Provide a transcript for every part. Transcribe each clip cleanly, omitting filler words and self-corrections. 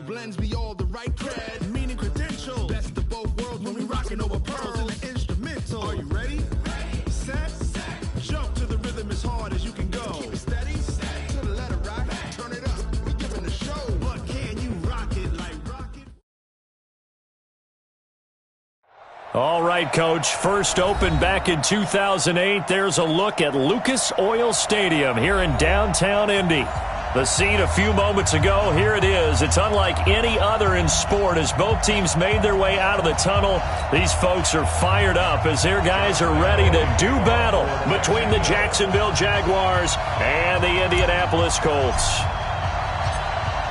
blends me all the right cred, meaning credential. Best of both worlds when we rockin' over pearls in the instrumental. Are you ready? Set. Jump to the rhythm as hard as you can go. Keep it steady. To the letter right. Turn it up. We giving the show. But can you rock it like rocket? All right, Coach. First opened back in 2008. There's a look at Lucas Oil Stadium here in downtown Indy. The scene a few moments ago, here it is. It's unlike any other in sport as both teams made their way out of the tunnel. These folks are fired up as their guys are ready to do battle between the Jacksonville Jaguars and the Indianapolis Colts.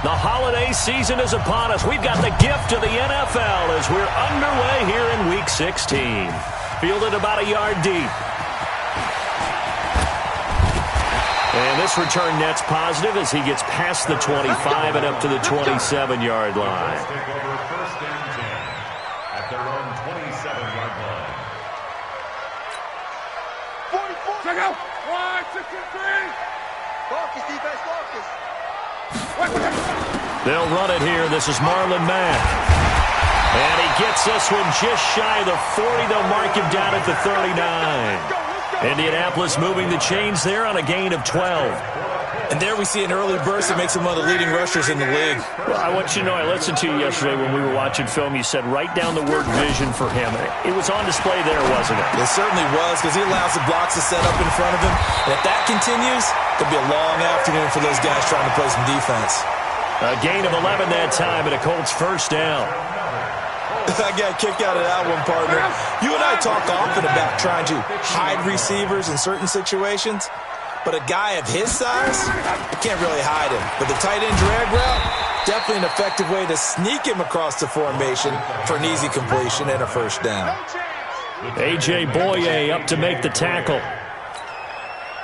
The holiday season is upon us. We've got the gift of the NFL as we're underway here in Week 16. Fielded about a yard deep. And this return net's positive as he gets past the 25 and up to the 27-yard line. Take over first and 10 at their own 27-yard line. 44. Check out. 1, 6, 3. Marcus, defense, Marcus. They'll run it here. This is Marlon Mack. And he gets this one just shy of the 40. They'll mark him down at the 39. Indianapolis moving the chains there on a gain of 12. And there we see an early burst that makes him one of the leading rushers in the league. Well, I want you to know, I listened to you yesterday when we were watching film. You said write down the word vision for him. It was on display there, wasn't it? It certainly was, because he allows the blocks to set up in front of him. And if that continues, it'll be a long afternoon for those guys trying to play some defense. A gain of 11 that time and a Colts first down. I got a kick out of that one, partner. You and I talk often about trying to hide receivers in certain situations, but a guy of his size, you can't really hide him. But the tight end drag route, definitely an effective way to sneak him across the formation for an easy completion and a first down. A.J. Boye up to make the tackle.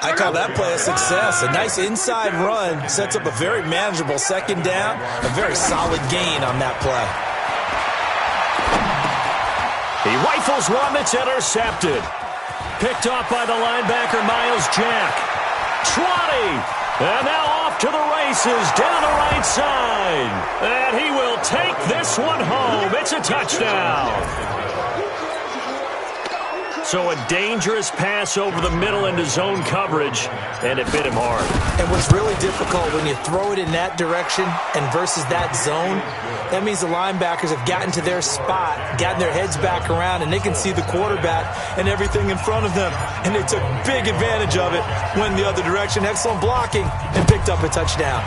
I call that play a success. A nice inside run sets up a very manageable second down, a very solid gain on that play. He rifles one that's intercepted. Picked off by the linebacker, Miles Jack. 20. And now off to the races down the right side. And he will take this one home. It's a touchdown. So a dangerous pass over the middle into zone coverage, and it bit him hard. And what's really difficult when you throw it in that direction and versus that zone, that means the linebackers have gotten to their spot, gotten their heads back around, and they can see the quarterback and everything in front of them. And they took big advantage of it, went the other direction, excellent blocking, and picked up a touchdown.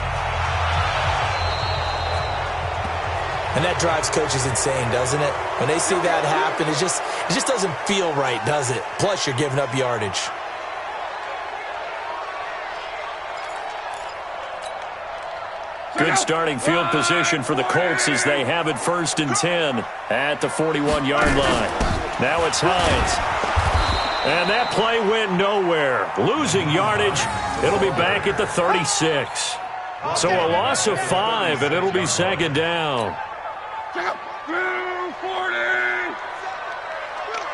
And that drives coaches insane, doesn't it? When they see that happen, it just doesn't feel right, does it? Plus, you're giving up yardage. Good starting field position for the Colts as they have it first and 10 at the 41-yard line. Now it's Hines. And that play went nowhere. Losing yardage. It'll be back at the 36. So a loss of 5, and it'll be second down. 240.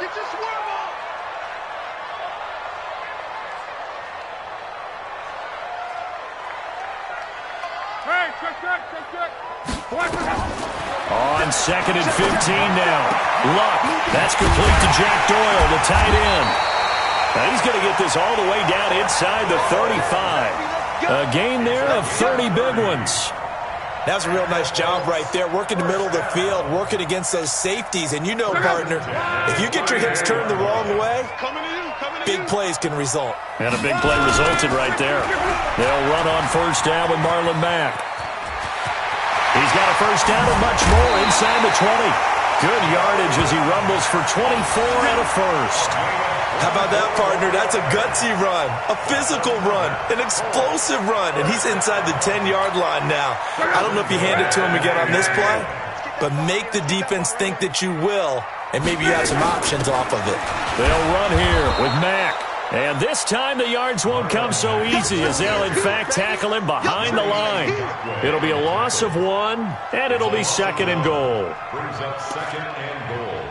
Get your swerve on. Hey, check. On second and 15 now. Luck. That's complete to Jack Doyle, the tight end. Now he's going to get this all the way down inside the 35. A gain there of 30 big ones. That's a real nice job right there, working the middle of the field, working against those safeties. And you know, partner, if you get your hips turned the wrong way, big plays can result. And a big play resulted right there. They'll run on first down with Marlon Mack. He's got a first down and much more inside the 20. Good yardage as he rumbles for 24 and a first. How about that, partner? That's a gutsy run, a physical run, an explosive run, and he's inside the 10-yard line now. I don't know if you hand it to him again on this play, but make the defense think that you will, and maybe you have some options off of it. They'll run here with Mack. And this time the yards won't come so easy as they'll, in fact, tackle him behind the line. It'll be a loss of 1, and it'll be second and goal. Brings up second and goal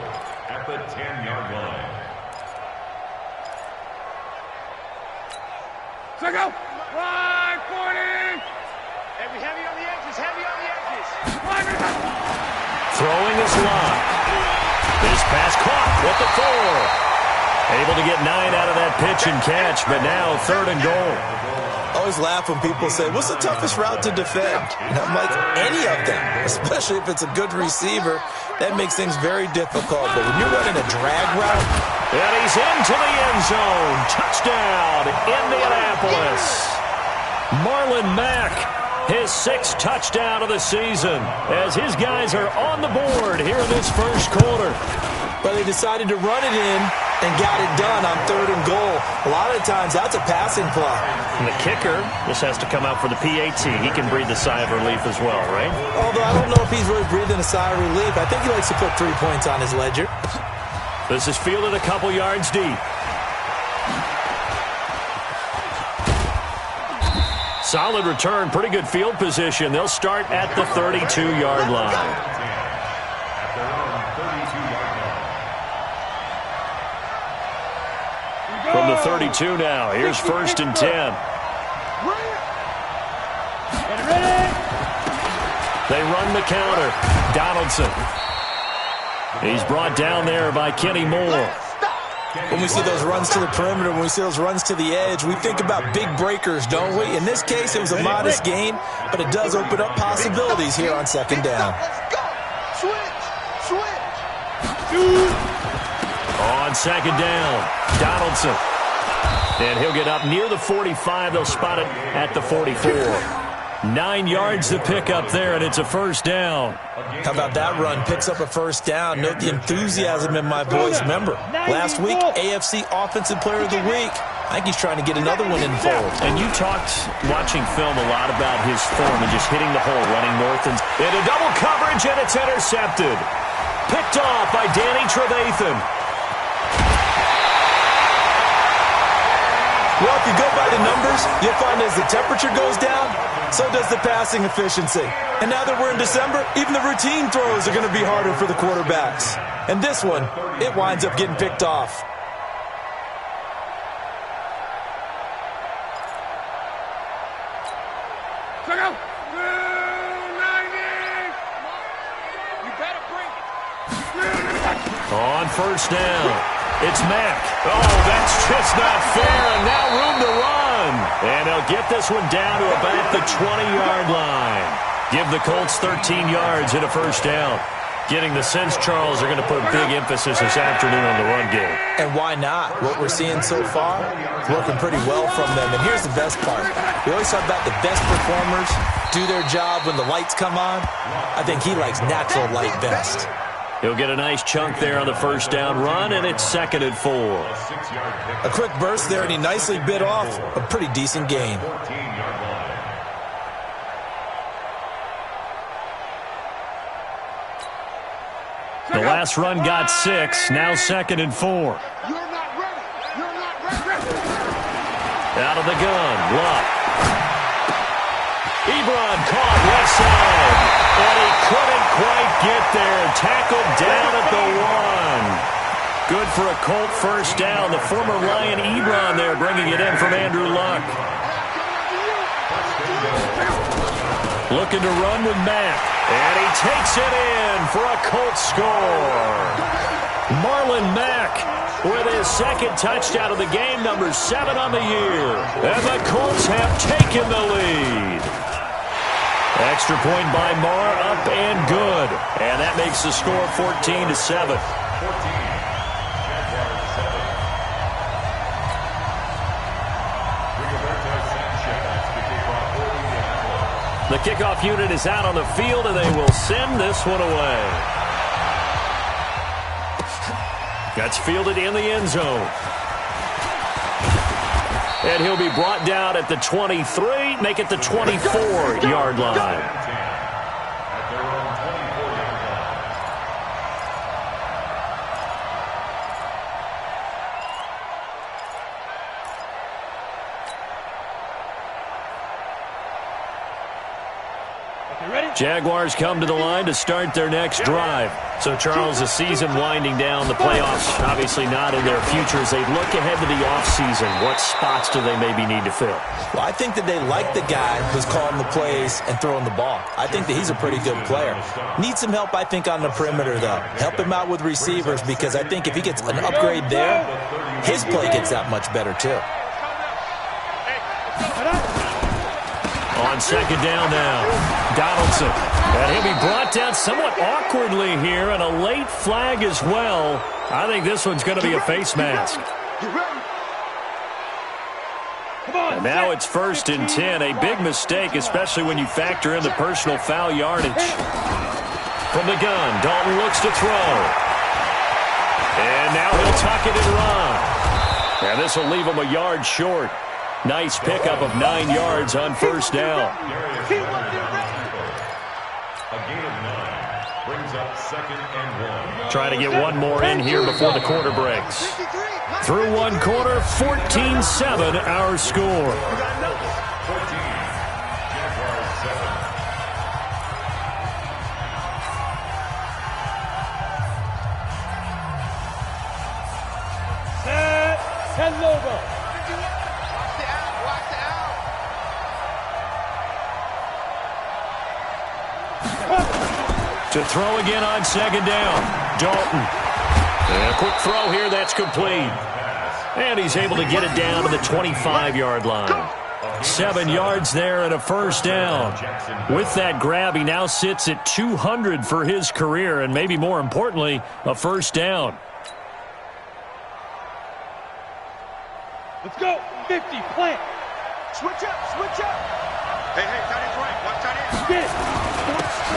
at the 10-yard line. Check out. 140. Heavy on the edges, heavy on the edges. Throwing is locked. This pass caught with the 4. Able to get 9 out of that pitch and catch, but now 3rd and goal. I always laugh when people say, what's the toughest route to defend? And I'm like, any of them, especially if it's a good receiver. That makes things very difficult. But when you're running a drag route, and he's into the end zone. Touchdown, Indianapolis. Marlon Mack, his 6th touchdown of the season, as his guys are on the board here in this first quarter. but they decided to run it in and got it done on 3rd and goal. A lot of times, that's a passing play. And the kicker just has to come out for the PAT. He can breathe a sigh of relief as well, right? Although I don't know if he's really breathing a sigh of relief. I think he likes to put 3 points on his ledger. This is fielded a couple yards deep. Solid return, pretty good field position. They'll start at the 32-yard line. From the 32 now, here's 1st and 10. They run the counter. Donaldson. He's brought down there by Kenny Moore. When we see those runs to the perimeter, when we see those runs to the edge, we think about big breakers, don't we? In this case, it was a modest gain, but it does open up possibilities here on 2nd down. Switch. On 2nd down, Donaldson. And he'll get up near the 45. They'll spot it at the 44. 9 yards to pick up there, and it's a 1st down. How about that run? Picks up a 1st down. Note the enthusiasm in my voice. Remember, last week, AFC Offensive Player of the Week. I think he's trying to get another one in fold. And you talked, watching film, a lot about his form and just hitting the hole, running north and into double coverage, and it's intercepted. Picked off by Danny Trevathan. Well, if you go by the numbers, you'll find as the temperature goes down, so does the passing efficiency. And now that we're in December, even the routine throws are going to be harder for the quarterbacks. And this one, it winds up getting picked off. Check out. 290. You better bring it. On 1st down, it's Mack. Oh, that's just not fair, and now room to run. And he'll get this one down to about the 20-yard line. Give the Colts 13 yards and a 1st down. Getting the sense, Charles, are going to put a big emphasis this afternoon on the run game. And why not? What we're seeing so far is working pretty well from them. And here's the best part. We always talk about the best performers do their job when the lights come on. I think he likes natural light best. He'll get a nice chunk there on the 1st down run, and it's 2nd and 4. A quick burst there, and he nicely bit off a pretty decent gain. The last run got 6, now 2nd and 4. You're not ready. Out of the gun, Luck. Ebron caught left side, and he couldn't quite get there. Tackled down at the 1. Good for a Colt 1st down. The former Lion Ebron there bringing it in from Andrew Luck. Looking to run with Mack, and he takes it in for a Colt score. Marlon Mack with his 2nd touchdown of the game, number 7 on the year. And the Colts have taken the lead. Extra point by Marr, up and good. And that makes the score 14-7. The kickoff unit is out on the field, and they will send this one away. That's fielded in the end zone. And he'll be brought down at the 23, make it the 24-yard line. Jaguars come to the line to start their next drive. So, Charles, the season winding down, the playoffs obviously not in their futures. They look ahead to the offseason. What spots do they maybe need to fill? Well, I think that they like the guy who's calling the plays and throwing the ball. I think that he's a pretty good player. Needs some help, I think, on the perimeter, though. Help him out with receivers, because I think if he gets an upgrade there, his play gets that much better, too. On second down now, Donaldson. And he'll be brought down somewhat awkwardly here, and a late flag as well. I think this one's going to be a face mask. And now it's 1st and 10. A big mistake, especially when you factor in the personal foul yardage. From the gun, Dalton looks to throw. And now he'll tuck it and run. And this will leave him a yard short. Nice pickup of 9 yards on 1st down. A gain of 9 brings up 2nd and 1. Trying to get one more in here before the quarter breaks. Through one quarter, 14-7 our score. 14, Jaguars 7. Set logo. To throw again on 2nd down. Dalton. And a quick throw here, that's complete. And he's able to get it down to the 25-yard line. 7 yards there and a 1st down. With that grab, he now sits at 200 for his career, and maybe more importantly, a 1st down. Let's go. 50, plant. Switch up, switch up. Hey, tight end's right. Watch tight end. Get it.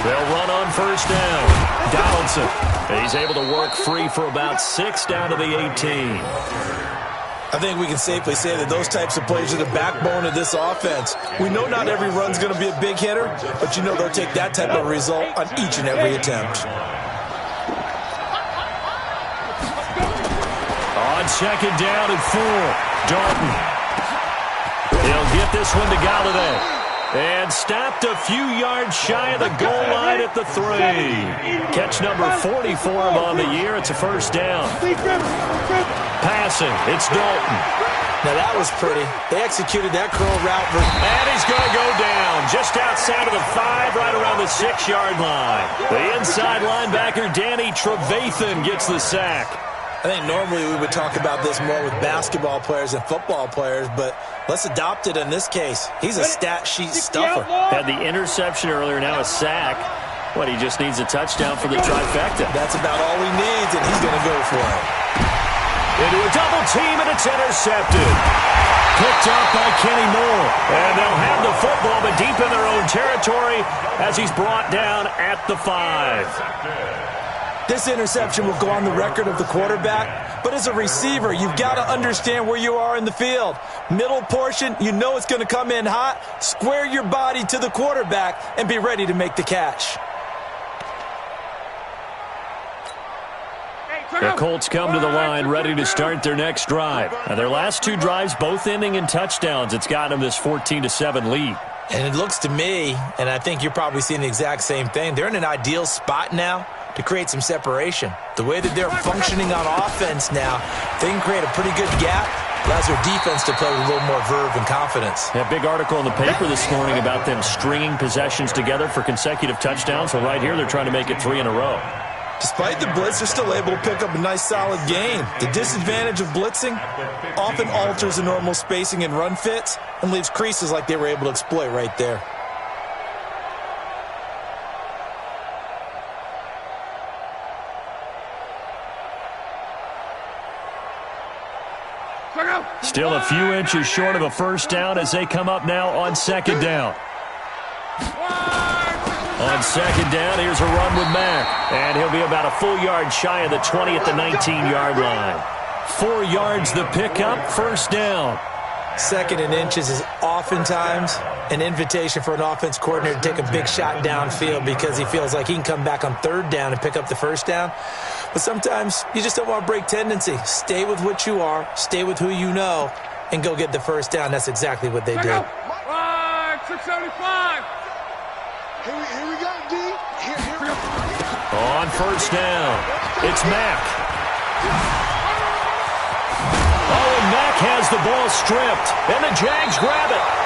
They'll run on 1st down. Donaldson. He's able to work free for about 6 down to the 18. I think we can safely say that those types of plays are the backbone of this offense. We know not every run's going to be a big hitter, but you know they'll take that type of result on each and every attempt. On 2nd down and 4, Dalton. He'll get this one to Galladay. And stopped a few yards shy of the goal line at the 3. Catch number 40 for him on the year. It's a 1st down. Passing, it's Dalton. Now that was pretty. They executed that curl route. And he's going to go down just outside of the 5, right around the 6-yard line. The inside linebacker, Danny Trevathan, gets the sack. I think normally we would talk about this more with basketball players and football players, but let's adopt it in this case. He's a stat sheet stuffer. Had the interception earlier, now a sack. What, he just needs a touchdown for the trifecta. That's about all he needs, and he's going to go for it. Into a double team, and it's intercepted. Picked up by Kenny Moore. And they'll have the football, but deep in their own territory as he's brought down at the 5. This interception will go on the record of the quarterback, but as a receiver, you've got to understand where you are in the field. Middle portion, you know it's going to come in hot. Square your body to the quarterback and be ready to make the catch. The Colts come to the line ready to start their next drive. Now, their last 2 drives, both ending in touchdowns. It's got them this 14-7 lead. And it looks to me, and I think you're probably seeing the exact same thing, they're in an ideal spot now to create some separation. The way that they're functioning on offense now, they can create a pretty good gap. Allows their defense to play with a little more verve and confidence. A big article in the paper this morning about them stringing possessions together for consecutive touchdowns. Well, right here, they're trying to make it 3 in a row. Despite the blitz, they're still able to pick up a nice, solid gain. The disadvantage of blitzing often alters the normal spacing and run fits and leaves creases like they were able to exploit right there. Still a few inches short of a 1st down as they come up now on 2nd down. On 2nd down, here's a run with Mack. And he'll be about a full yard shy of the 20 at the 19-yard line. 4 yards the pickup, 1st down. 2nd and inches is oftentimes an invitation for an offense coordinator to take a big shot downfield because he feels like he can come back on 3rd down and pick up the 1st down. But sometimes you just don't want to break tendency. Stay with what you are, stay with who you know, and go get the 1st down. That's exactly what they did. 675. Here we go, D. Here. On first down, it's Mack. Oh, and Mack has the ball stripped, and the Jags grab it.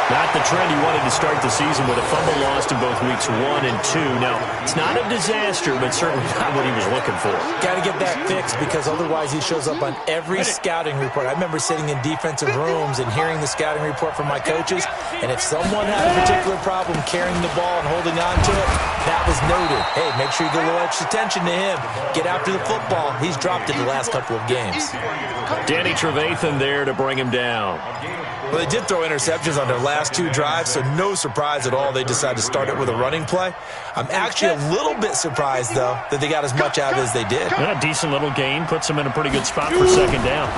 Not the trend he wanted to start the season with a fumble lost in both weeks 1 and 2. Now, it's not a disaster, but certainly not what he was looking for. Got to get that fixed because otherwise he shows up on every scouting report. I remember sitting in defensive rooms and hearing the scouting report from my coaches, and if someone had a particular problem carrying the ball and holding on to it, that was noted. Hey, make sure you get a little extra attention to him. Get after the football. He's dropped it the last couple of games. Danny Trevathan there to bring him down. Well, they did throw interceptions on their last 2 drives, so no surprise at all they decided to start it with a running play. I'm actually a little bit surprised, though, that they got as much out of it as they did. Yeah, a decent little gain. Puts them in a pretty good spot for second down.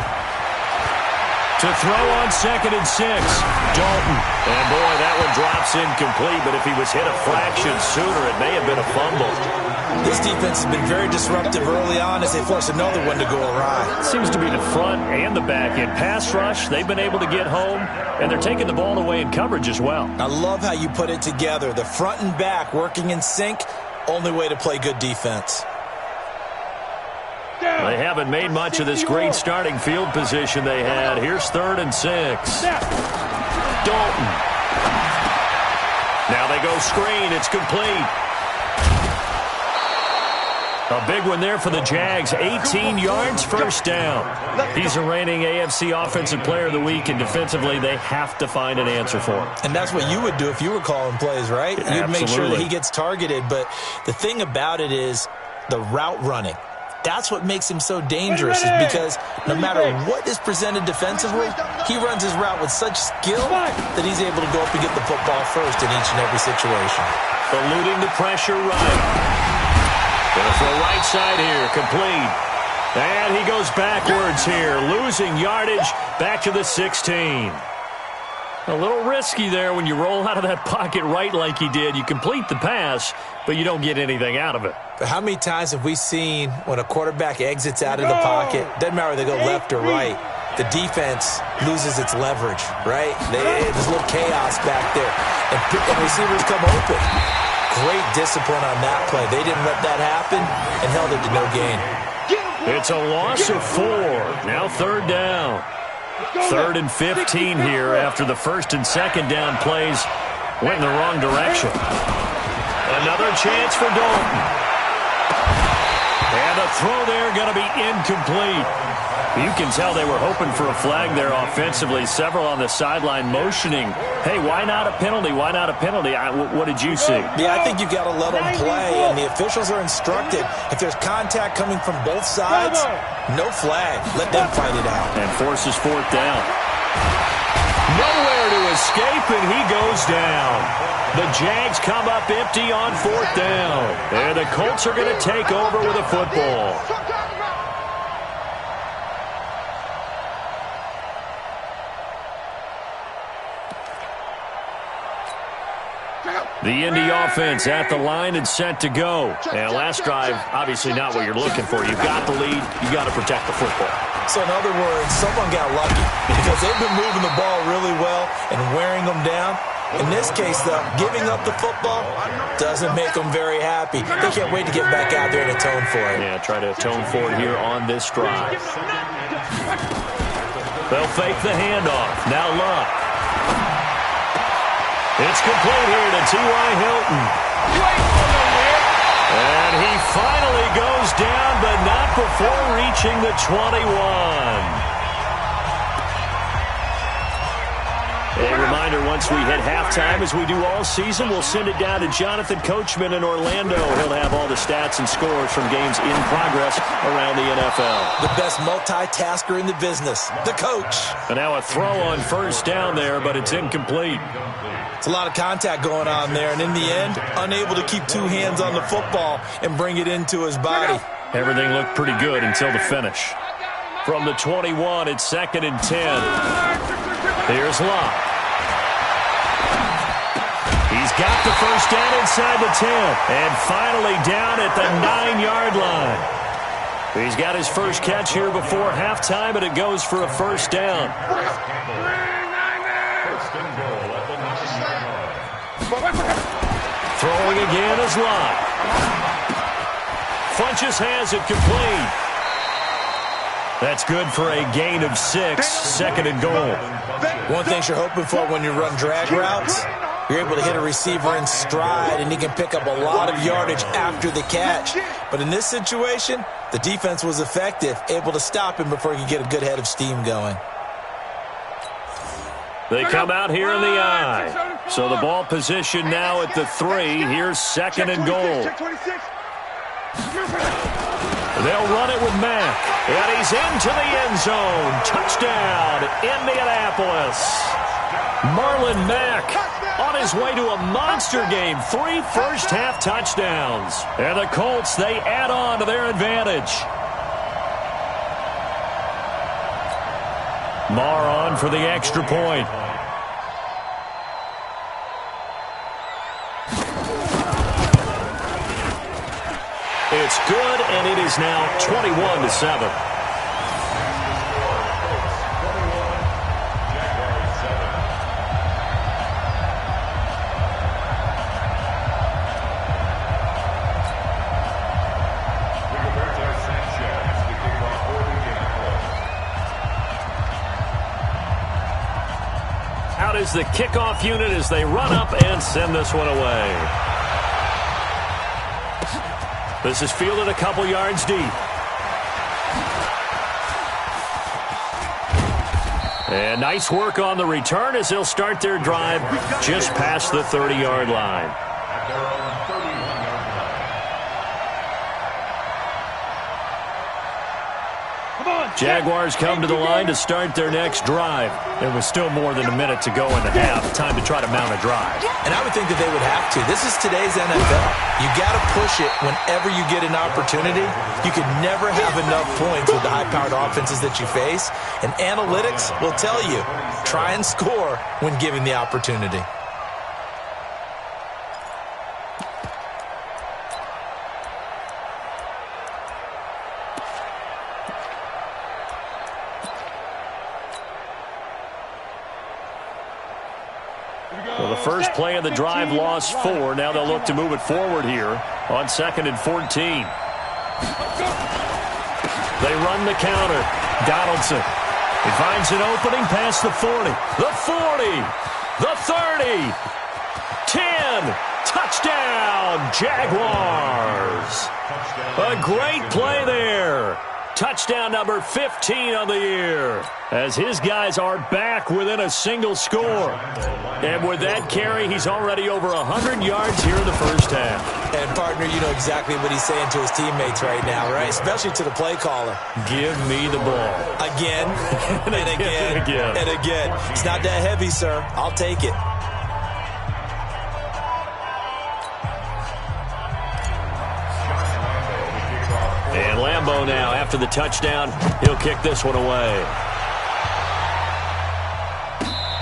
To throw on 2nd and 6, Dalton. And, boy, that one drops incomplete, but if he was hit a fraction sooner, it may have been a fumble. This defense has been very disruptive early on as they force another one to go awry. Seems to be the front and the back end. Pass rush, they've been able to get home, and they're taking the ball away in coverage as well. I love how you put it together. The front and back working in sync, only way to play good defense. They haven't made much of this great starting field position they had. Here's 3rd and 6. Dalton. Now they go screen. It's complete. A big one there for the Jags. 18 yards, first down. He's a reigning AFC Offensive Player of the Week, and defensively they have to find an answer for him. And that's what you would do if you were calling plays, right? Yeah, you'd make sure that absolutely. he gets targeted. But the thing about it is the route running. That's what makes him so dangerous, is because no matter what is presented defensively, he runs his route with such skill that he's able to go up and get the football first in each and every situation. Eluding the pressure right. Gonna throw right side here, complete. And he goes backwards here, losing yardage back to the 16. A little risky there when you roll out of that pocket right like he did. You complete the pass, but you don't get anything out of it. But how many times have we seen when a quarterback exits out of the pocket, doesn't matter whether they go left or right, the defense loses its leverage, right? There's a little chaos back there, and receivers come open. Great discipline on that play. They didn't let that happen and held it to no gain. It's a loss of 4. Now 3rd down. 3rd and 15 here after the 1st and 2nd down plays went in the wrong direction. Another chance for Dalton. And the throw there going to be incomplete. You can tell they were hoping for a flag there offensively. Several on the sideline motioning, hey, why not a penalty? Why not a penalty? What did you see? Yeah, I think you've got to let them play, and the officials are instructed. If there's contact coming from both sides, no flag. Let them fight it out. And forces 4th down. Nowhere to escape, and he goes down. The Jags come up empty on 4th down. And the Colts are going to take over with a football. The Indy offense at the line and set to go. And last drive, obviously not what you're looking for. You've got the lead. You've got to protect the football. So in other words, someone got lucky because they've been moving the ball really well and wearing them down. In this case, though, giving up the football doesn't make them very happy. They can't wait to get back out there and atone for it. Yeah, try to atone for it here on this drive. They'll fake the handoff. Now Luck. It's complete here to T.Y. Hilton. And he finally goes down, but not before reaching the 21. A reminder, once we hit halftime, as we do all season, we'll send it down to Jonathan Coachman in Orlando. He'll have all the stats and scores from games in progress around the NFL. The best multitasker in the business, the coach. And now a throw on 1st down there, but it's incomplete. It's a lot of contact going on there, and in the end, unable to keep 2 hands on the football and bring it into his body. Everything looked pretty good until the finish. From the 21, it's 2nd and 10. Here's Luck. He's got the 1st down inside the 10. And finally down at the 9-yard line. He's got his first catch here before halftime, and it goes for a 1st down. Throwing again is Lott. Funches has it complete. That's good for a gain of 6, second and goal. One thing you're hoping for when you run drag routes, you're able to hit a receiver in stride, and he can pick up a lot of yardage after the catch. But in this situation, the defense was effective, able to stop him before he could get a good head of steam going. They come out here in the I. So the ball position now at the 3. Here's second and goal. They'll run it with Mack. And he's into the end zone. Touchdown, Indianapolis. Marlon Mack on his way to a monster game. 3 first-half touchdowns. And the Colts, they add on to their advantage. Marr on for the extra point. It's good, and it is now 21-7. Out is the kickoff unit as they run up and send this one away. This is fielded a couple yards deep. And nice work on the return as they'll start their drive just past the 30-yard line. At their own 31-yard line. Jaguars come to the line to start their next drive. There was still more than a minute to go in the half. Time to try to mount a drive. And I would think that they would have to. This is today's NFL. You got to push it whenever you get an opportunity. You can never have enough points with the high-powered offenses that you face. And analytics will tell you, try and score when given the opportunity. Well, the first play of the drive lost 4. Now they'll look to move it forward here on 2nd and 14. They run the counter. Donaldson. He finds an opening past the 40. The 40. The 30. 10. Touchdown, Jaguars. A great play there. Touchdown number 15 on the year as his guys are back within a single score. And with that carry, he's already over 100 yards here in the first half. And, partner, you know exactly what he's saying to his teammates right now, right? Especially to the play caller. Give me the ball. Again, and again, and again. It's not that heavy, sir. I'll take it. And Lambeau now, after the touchdown, he'll kick this one away.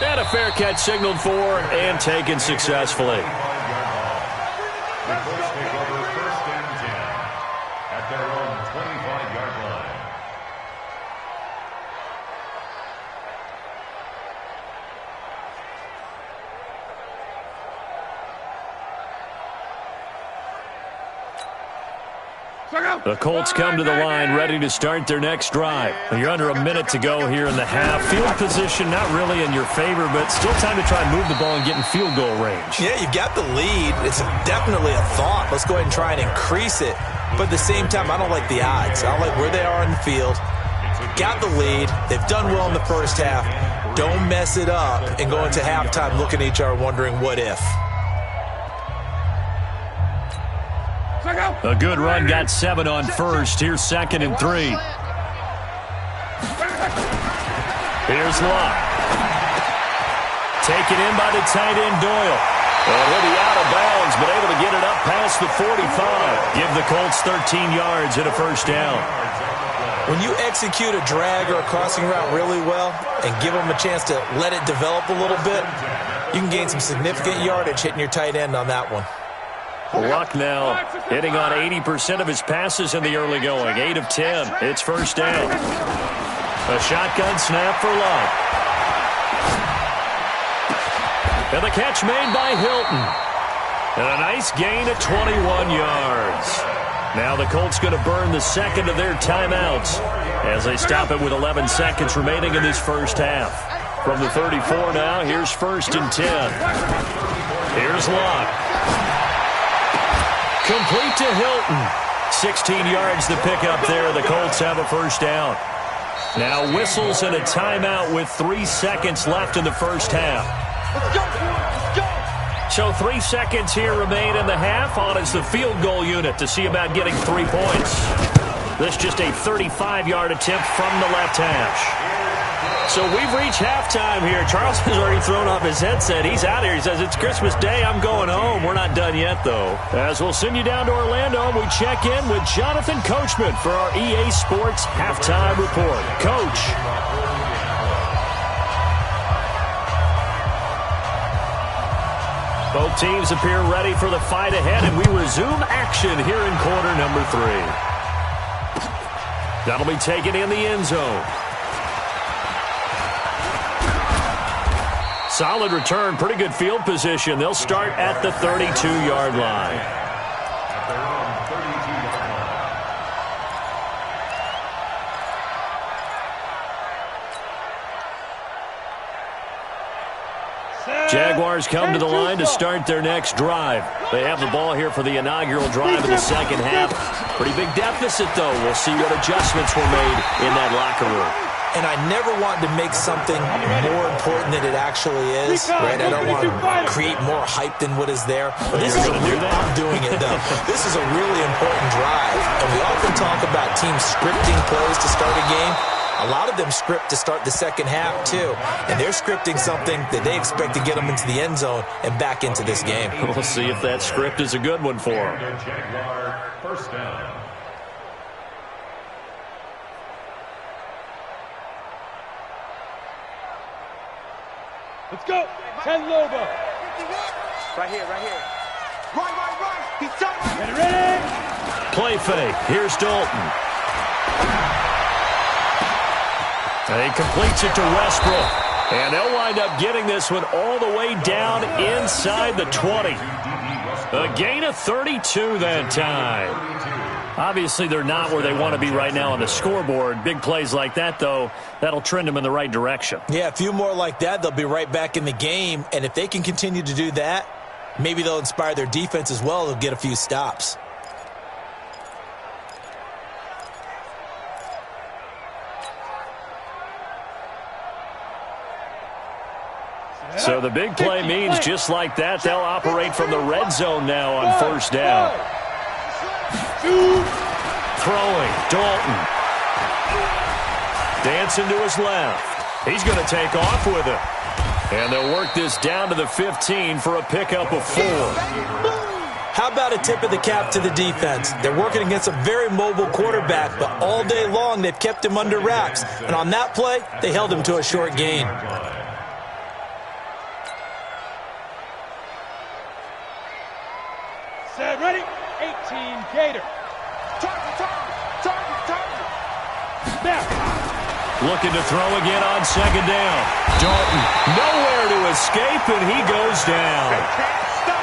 And a fair catch signaled for and taken successfully. The Colts take over 1st and 10 at their own 25-yard line. The Colts come to the line ready to start their next drive. You're under a minute to go here in the half. Field position not really in your favor, but still time to try and move the ball and get in field goal range. Yeah, you've got the lead. It's definitely a thought. Let's go ahead and try and increase it. But at the same time, I don't like the odds. I don't like where they are in the field. Got the lead. They've done well in the first half. Don't mess it up and go into halftime looking at each other wondering what if. A good run, got 7 on first. Here's 2nd and 3. Here's Lott. Taken in by the tight end Doyle. And he'll be out of bounds, but able to get it up past the 45. Give the Colts 13 yards and a first down. When you execute a drag or a crossing route really well and give them a chance to let it develop a little bit, you can gain some significant yardage hitting your tight end on that one. Luck now hitting on 80% of his passes in the early going. 8 of 10. It's first down. A shotgun snap for Luck. And the catch made by Hilton. And a nice gain of 21 yards. Now the Colts going to burn the second of their timeouts as they stop it with 11 seconds remaining in this first half. From the 34 now, here's 1st and 10. Here's Locke. Complete to Hilton. 16 yards to pick up there. The Colts have a first down. Now whistles and a timeout with 3 seconds left in the first half. Let's go. So 3 seconds here remain in the half. On is the field goal unit to see about getting 3 points. This just a 35-yard attempt from the left hash. So we've reached halftime here. Charles has already thrown off his headset. He's out here. He says, it's Christmas Day. I'm going home. We're not done yet, though. As we'll send you down to Orlando, and we check in with Jonathan Coachman for our EA Sports Halftime Report. Coach. Both teams appear ready for the fight ahead, and we resume action here in quarter number 3. That'll be taken in the end zone. Solid return, pretty good field position. They'll start at the 32-yard line. Jaguars come to the line to start their next drive. They have the ball here for the inaugural drive of the second half. Pretty big deficit, though. We'll see what adjustments were made in that locker room. And I never want to make something more important than it actually is, right? I don't want to create more hype than what is there. But this is I'm doing it, though. This is a really important drive. And we often talk about teams scripting plays to start a game. A lot of them script to start the second half, too. And they're scripting something that they expect to get them into the end zone and back into this game. We'll see if that script is a good one for them. Jaguar first down. Let's go. 10 Lobo. Right here. Right. He's done. Ready. Play fake. Here's Dalton. And he completes it to Westbrook. And they'll wind up getting this one all the way down inside the 20. A gain of 32 that time. Obviously, they're not where they want to be right now on the scoreboard. Big plays like that, though, that'll trend them in the right direction. Yeah, a few more like that, they'll be right back in the game. And if they can continue to do that, maybe they'll inspire their defense as well. They'll get a few stops. So the big play means just like that, they'll operate from the red zone now on first down. Throwing, Dalton. Dancing to his left. He's going to take off with it. And they'll work this down to the 15 for a pickup of 4. How about a tip of the cap to the defense? They're working against a very mobile quarterback, but all day long they've kept him under wraps. And on that play, they held him to a short gain. Set, ready. 18 Gator. Target. Snap. Looking to throw again on second down. Dalton nowhere to escape, and he goes down.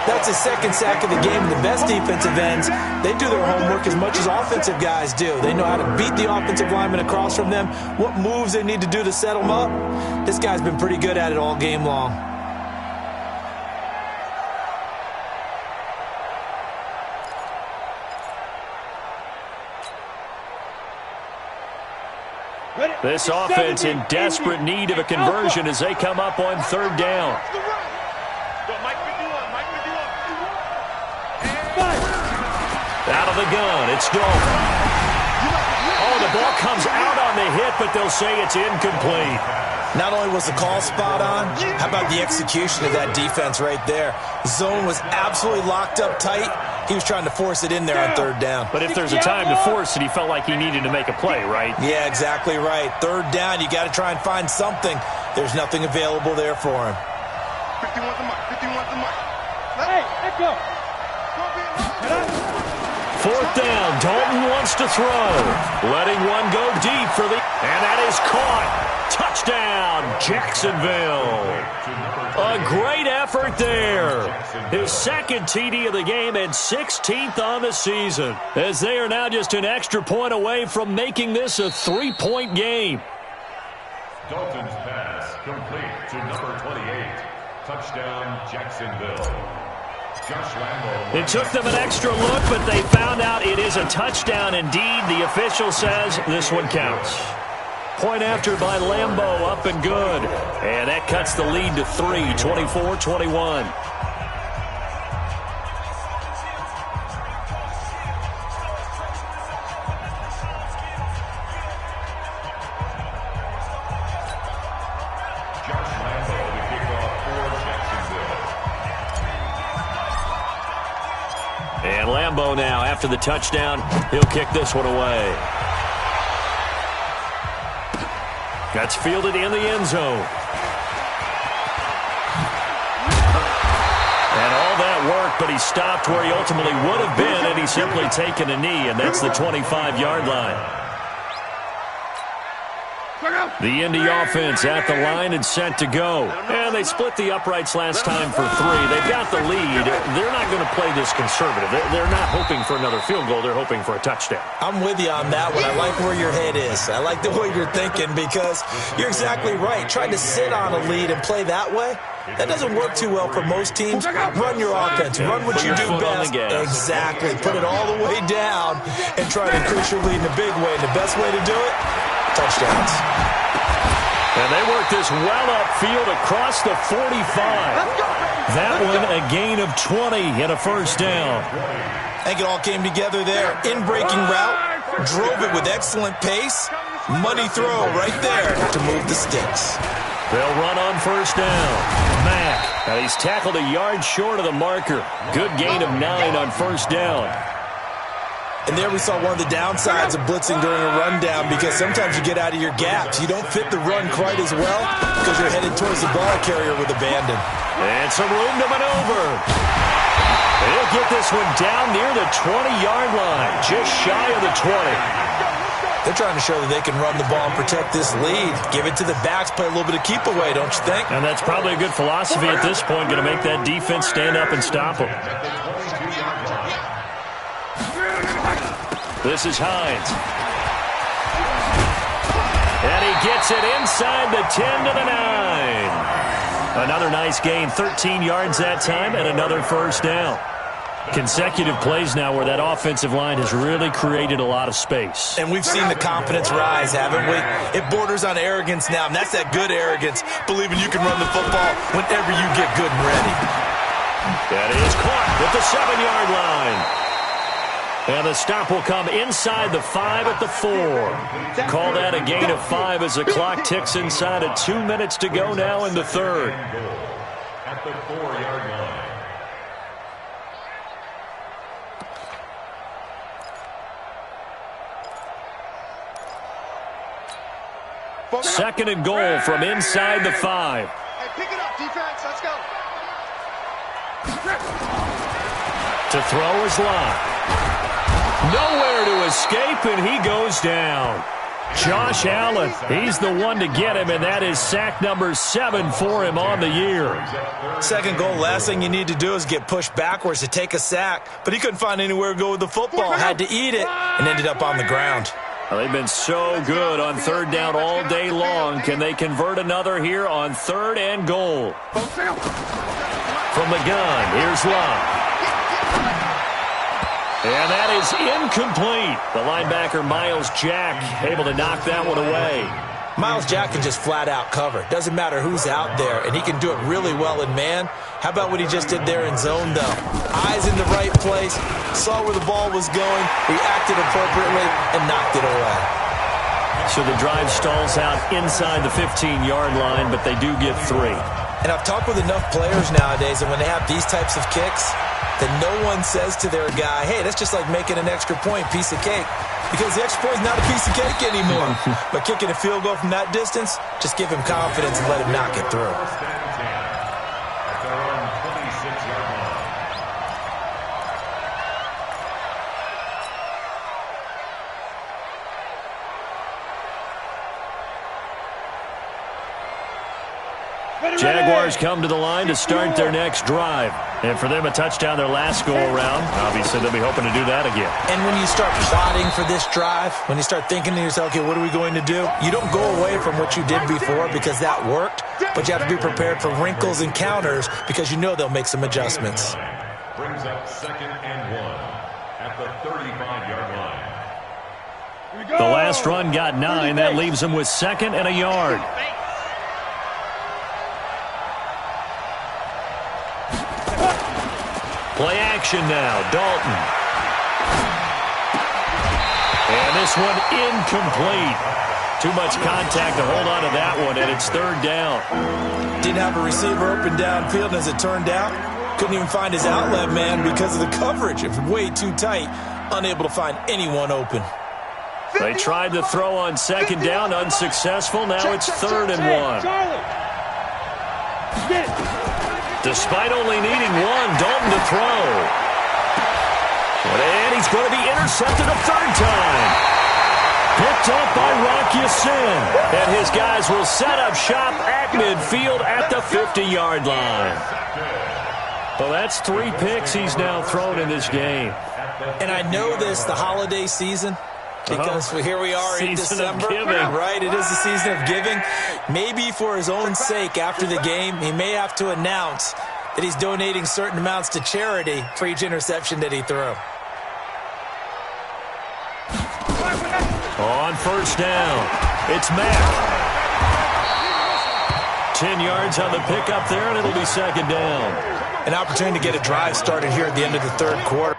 That's his second sack of the game. The best defensive ends, they do their homework as much as offensive guys do. They know how to beat the offensive lineman across from them, what moves they need to do to set them up. This guy's been pretty good at it all game long. This offense in desperate need of a conversion as they come up on third down. Out of the gun, it's Dalton. Oh, the ball comes out on the hit, but they'll say it's incomplete. Not only was the call spot on, how about the execution of that defense right there? Zone was absolutely locked up tight. He was trying to force it in there on third down. But if there's a time to force it, he felt like he needed to make a play, right? Yeah, exactly right. Third down, you got to try and find something. There's nothing available there for him. 51's the mark. Hey, let go. Fourth down, Dalton wants to throw. Letting one go deep for the... And that is caught. Touchdown, Jacksonville. A great effort there. His second TD of the game and 16th on the season, as they are now just an extra point away from making this a 3-point game. Dalton's pass complete to number 28. Touchdown, Jacksonville. Josh Lambo. It took them an extra look, but they found out it is a touchdown indeed. The official says this one counts. Point after by Lambo, up and good. And that cuts the lead to 3, 24-21. Josh Lambo to kick off for Jacksonville. And Lambo now, after the touchdown, he'll kick this one away. That's fielded in the end zone. And all that work, but he stopped where he ultimately would have been, and he's simply taken a knee, and that's the 25-yard line. The Indy offense at the line and set to go. And they split the uprights last time for 3. They've got the lead. They're not going to play this conservative. They're not hoping for another field goal. They're hoping for a touchdown. I'm with you on that one. I like where your head is. I like the way you're thinking because you're exactly right. Trying to sit on a lead and play that way, that doesn't work too well for most teams. Run your offense. Run what you do best. Exactly. Put it all the way down and try to increase your lead in a big way. And the best way to do it, touchdowns. And they work this well upfield across the 45. That one a gain of 20 and a first down. I think it all came together there. In-breaking route, drove it with excellent pace. Money throw right there to move the sticks. They'll run on first down. Mack, and he's tackled a yard short of the marker. Good gain of 9 on first down. And there we saw one of the downsides of blitzing during a rundown because sometimes you get out of your gaps. You don't fit the run quite as well because you're headed towards the ball carrier with abandon. And some room to maneuver. He'll get this one down near the 20-yard line, just shy of the 20. They're trying to show that they can run the ball and protect this lead. Give it to the backs, play a little bit of keep away, don't you think? And that's probably a good philosophy at this point, going to make that defense stand up and stop them. This is Hines. And he gets it inside the 10 to the 9. Another nice gain, 13 yards that time, and another first down. Consecutive plays now where that offensive line has really created a lot of space. And we've seen the confidence rise, haven't we? It borders on arrogance now, and that's that good arrogance, believing you can run the football whenever you get good and ready. That is caught at the 7-yard line. And the stop will come inside the 5 at the 4. Call that a gain of 5 as the clock ticks inside of 2 minutes to go now in the third. At the 4-yard line. Second and goal from inside the 5. Hey, pick it up, defense. Let's go. To throw is Locke. Nowhere to escape, and he goes down. Josh Allen, he's the one to get him, and that is sack number 7 for him on the year. Second goal, last thing you need to do is get pushed backwards to take a sack. But he couldn't find anywhere to go with the football, had to eat it, and ended up on the ground. Well, they've been so good on third down all day long. Can they convert another here on third and goal? From the gun, here's Locke. And that is incomplete. The linebacker, Miles Jack, able to knock that one away. Miles Jack can just flat out cover. Doesn't matter who's out there, and he can do it really well in man. How about what he just did there in zone, though? Eyes in the right place, saw where the ball was going, reacted appropriately, and knocked it away. So the drive stalls out inside the 15-yard line, but they do get 3. And I've talked with enough players nowadays, and when they have these types of kicks, that no one says to their guy, hey, that's just like making an extra point, piece of cake. Because the extra point is not a piece of cake anymore. But kicking a field goal from that distance, just give him confidence and let him knock it through. At their own 26-yard line. Jaguars come to the line to start their next drive. And for them, a touchdown their last go-around. Obviously, they'll be hoping to do that again. And when you start plotting for this drive, when you start thinking to yourself, okay, what are we going to do? You don't go away from what you did before because that worked, but you have to be prepared for wrinkles and counters because you know they'll make some adjustments. Brings up 2nd and 1 at the 35-yard line. The last run got 9. That leaves them with 2nd and a yard. Play action now. Dalton. And this one incomplete. Too much contact to hold on to that one, and it's 3rd down. Didn't have a receiver open downfield, and as it turned out, couldn't even find his outlet man because of the coverage. It was way too tight, unable to find anyone open. They tried to throw on 2nd down, unsuccessful. Now it's 3rd and 1. Despite only needing 1, Dalton to throw. And he's going to be intercepted a 3rd time. Picked up by Rock Ya-Sin. And his guys will set up shop at midfield at the 50-yard line. Well, that's 3 picks he's now thrown in this game. And I know this, the holiday season, because here we are in December, right? It is the season of giving. Maybe for his own sake, after the game, he may have to announce that he's donating certain amounts to charity for each interception that he threw. On 1st down, it's Mack. 10 yards on the pickup there, and it'll be 2nd down. An opportunity to get a drive started here at the end of the 3rd quarter.